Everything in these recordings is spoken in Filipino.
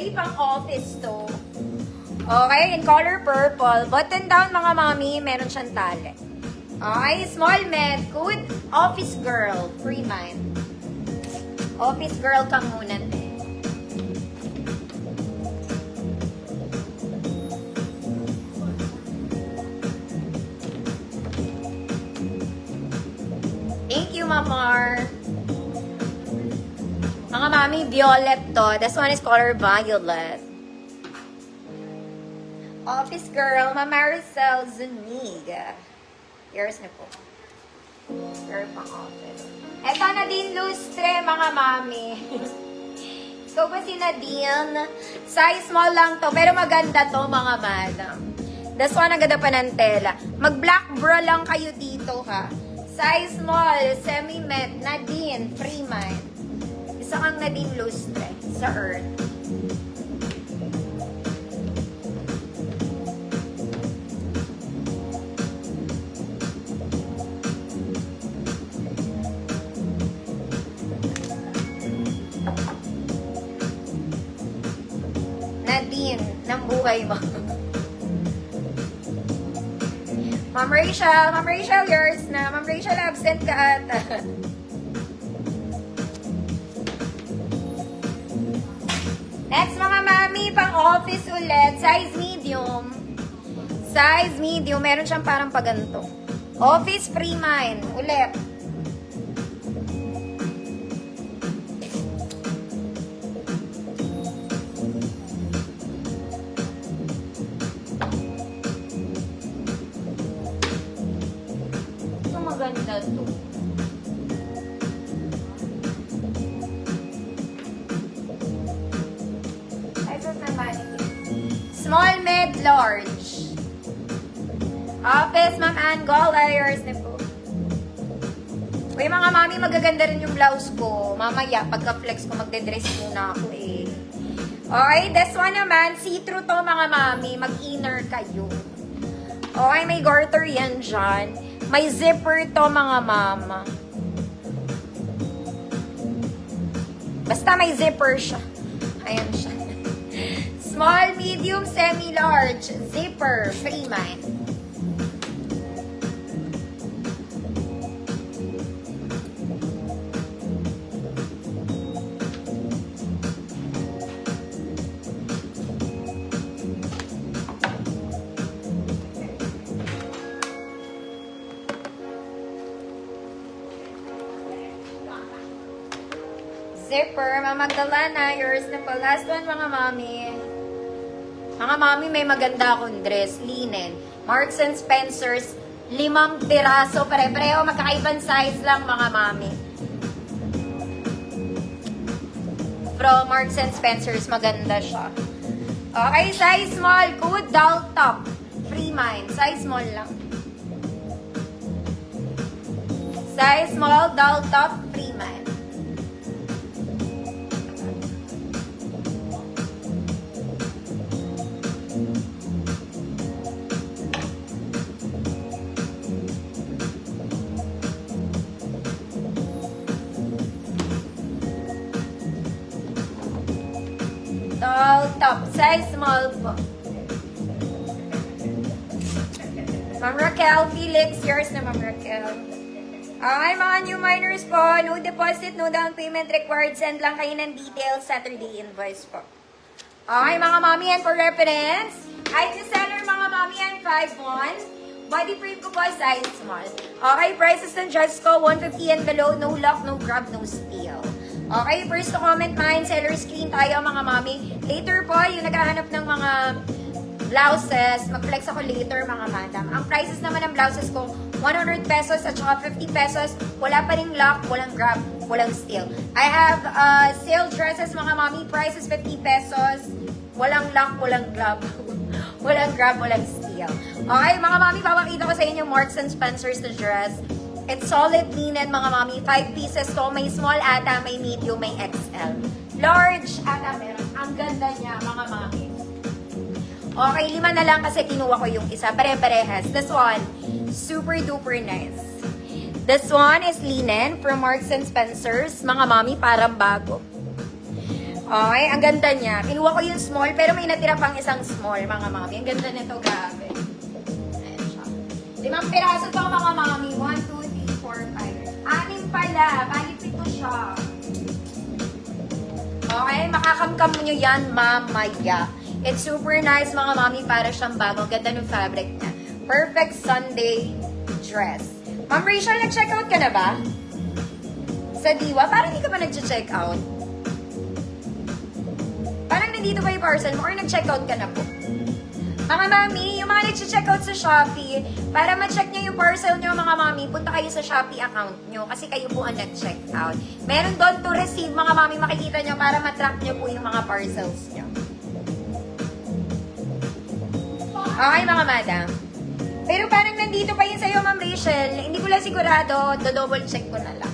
Okay, pang office to. Okay, in color purple. Button down mga mami, meron siyang tali. Okay, small med, good. Office girl, free mind. Office girl ka muna, te. Thank you, Mamar. Mga mami, violet to. This one is color violet. Office girl, Ma Maricel Zuniga. Yours na po. Girl pang office. Eto Nadine Lustre, mga mami. Ikaw ba si Nadine? Size small lang to, pero maganda to, mga madam. This one, ang ganda pa ng tela. Mag-black bra lang kayo dito, ha. Size small, semi-met, Nadine, free mind. Isa kang Nadine Lustre sa Earth. Nadine, ng buhay mo. Ma'am Rachel, yours na. Ma'am Rachel, absent ka ata. Next mga mami, pang office ulit, size medium. Size medium, meron siyang parang paganto. Office free mind, ulit. Maganda to. Small, mid, large. Office, Ma'am Angola, yours na po. Uy, mga mami, magaganda rin yung blouse ko. Mamaya, pagka-flex ko, magde-dress muna ako eh. Okay, this one naman, see-through to mga mami. Mag-inner kayo. Okay, may garter yan dyan. May zipper to mga mama. Basta may zipper siya. Ayan siya. Small, medium, semi-large. Zipper. Free mind. Zipper, Mama Magdalena, yours na po. Last one, mga mami. Mga mami, may maganda akong dress. Linen. Marks and Spencer's. 5 piraso. Pare-pareho, magkakaibang size lang, mga mami. From Marks and Spencer's, maganda siya. Okay, size small. Good, doll top. Free mind. Size small lang. Size small, doll top, free mind. Doll top, size small po. Ma'am Raquel, Felix, yours na Ma'am Raquel. Okay, mga new minors po, no deposit, no down payment required. Send lang kayo ng details, Saturday invoice po. Okay, mga mami, and for reference, height to seller, mga mami, and 5'1". Body frame ko po, size small. Okay, prices ng dress ko, 150 and below, no lock, no grab, no steal. Okay, first to comment mine, seller screen tayo mga mami. Later po, yung naghahanap ng mga blouses, mag-flex ako later mga madam. Ang prices naman ng blouses ko, 100 pesos at saka 50 pesos. Wala pa ring lock, walang grab, walang steal. I have sale dresses mga mami, price is 50 pesos. Walang lock, walang grab. Walang grab, walang steal. Okay, mga mami, papakita ko sa inyo Marks and Spencer's na dress. It's solid linen, mga mami. 5 pieces to. May small ata, may medium, may XL. Large ata meron. Ang ganda niya, mga mami. Okay, 5 na lang kasi kinuha ko yung isa. Pare-parehas. This one, super duper nice. This one is linen from Marks and Spencer's. Mga mami, parang bago. Okay, ang ganda niya. Kinuha ko yung small, pero may natira pang isang small, mga mami. Ang ganda nito, grabe. Ayan siya. 5 piraso to, mga mami. 1, 2, 3, 4, 5. 6 pala. Bali 7 siya. Okay, makakamkam nyo yan mamaya. It's super nice, mga mami, para siyang bago. Ang ganda ng fabric niya. Perfect Sunday dress. Ma'am Rachel, nag-check out ka na ba? Sa Diwa? Parang hindi ka ba nag-check out? Parang nandito ba yung parcel mo or nag-check out ka na po? Mga mami, yung mga nag-check out sa Shopee, para ma-check nyo yung parcel nyo, mga mami, punta kayo sa Shopee account nyo kasi kayo po ang nag-check out. Meron doon to receive, mga mami, makikita nyo para matrack nyo po yung mga parcels nyo. Okay, mga madam. Pero parang nandito pa yun sa'yo, Ma'am Rachel. Hindi ko lang sigurado. Do-double check ko na lang.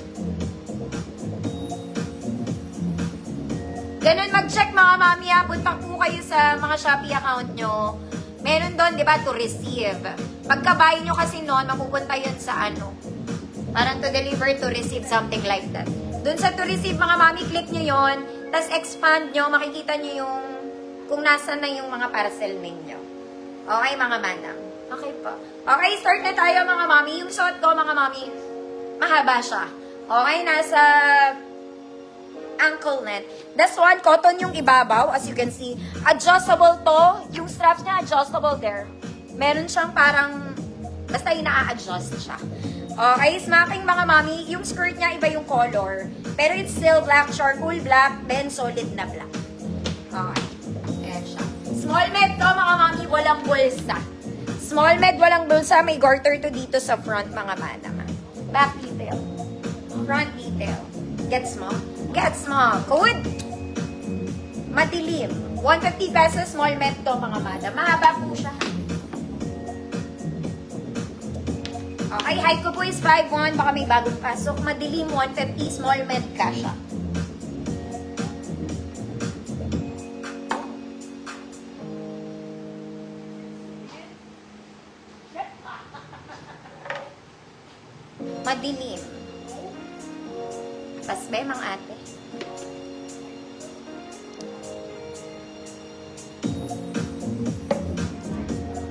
Ganun mag-check, mga mami, ha. Punta po kayo sa mga Shopee account nyo. Meron doon, di ba, to receive. Pagka-buy nyo kasi noon, mapupunta yun sa ano. Parang to deliver, to receive, something like that. Doon sa to receive, mga mami, click nyo yun. Tapos expand nyo, makikita nyo yung kung nasa na yung mga parcel ninyo. Okay, mga madam. Okay po. Okay, start na tayo, mga mami. Yung suot ko, mga mami, mahaba siya. Okay, nasa ankle net. This one, cotton yung ibabaw, as you can see. Adjustable to. Yung straps niya, adjustable there. Meron siyang parang, basta ina-adjust siya. Okay, smacking, mga mami. Yung skirt niya, iba yung color. Pero it's still black, charcoal black, then solid na black. Okay. Ayan siya. Small med to, mga mami, walang bulsa. Small med, walang bulsa. May garter to dito sa front, mga madam. Back detail. Front detail. Gets mo? Gets mo. Code. Madilim. 150 pesos, small med to, mga madam. Mahaba po siya. Okay, height ko po is 5'1". Baka may bagong pasok. Madilim, 150, small med ka siya. Madilim. Pasbe, mga ate.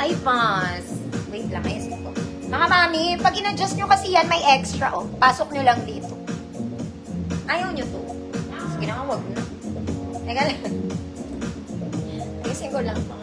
Ay, pas. Wait lang, ayos ko. Mga mami, pag in-adjust nyo kasi yan, may extra, oh. Pasok nyo lang dito. Ayaw nyo to. Sige na, wag na. Teka lang. Ayusin ko lang to.